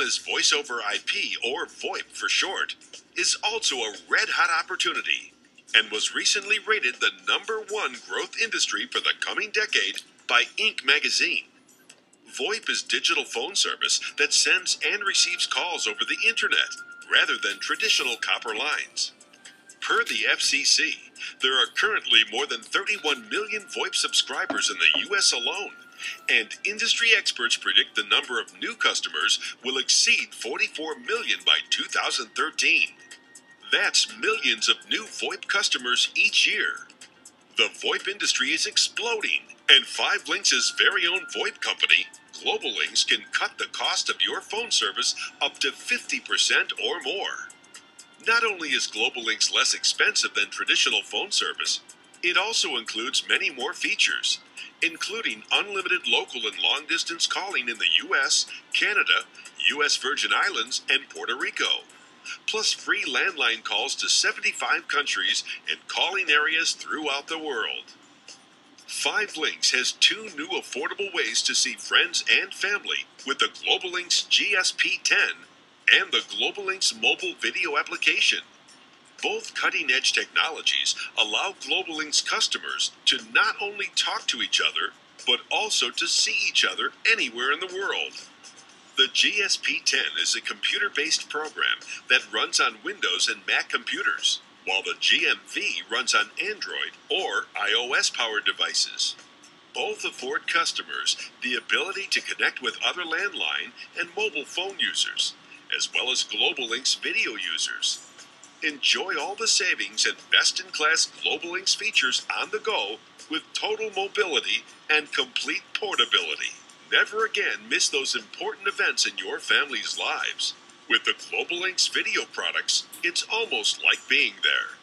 as Voice over IP, or VoIP for short, is also a red-hot opportunity and was recently rated the #1 growth industry for the coming decade by Inc. magazine. VoIP is digital phone service that sends and receives calls over the internet rather than traditional copper lines. Per the FCC, there are currently more than 31 million VoIP subscribers in the U.S. alone, and industry experts predict the number of new customers will exceed 44 million by 2013. That's millions of new VoIP customers each year. The VoIP industry is exploding, and 5Links' very own VoIP company, GlobalLinks, can cut the cost of your phone service up to 50% or more. Not only is GlobalLinks less expensive than traditional phone service, it also includes many more features, including unlimited local and long-distance calling in the U.S., Canada, U.S. Virgin Islands, and Puerto Rico, plus free landline calls to 75 countries and calling areas throughout the world. 5Links has 2 new affordable ways to see friends and family with the GlobalLinks GSP-10 and the GlobalLinks mobile video application. Both cutting-edge technologies allow GlobalLinks customers to not only talk to each other, but also to see each other anywhere in the world. The GSP-10 is a computer-based program that runs on Windows and Mac computers, while the GMV runs on Android or iOS-powered devices. Both afford customers the ability to connect with other landline and mobile phone users, as well as GlobalLinks video users. Enjoy all the savings and best-in-class GlobalLinks features on the go with total mobility and complete portability. Never again miss those important events in your family's lives. With the GlobalLinks video products, it's almost like being there.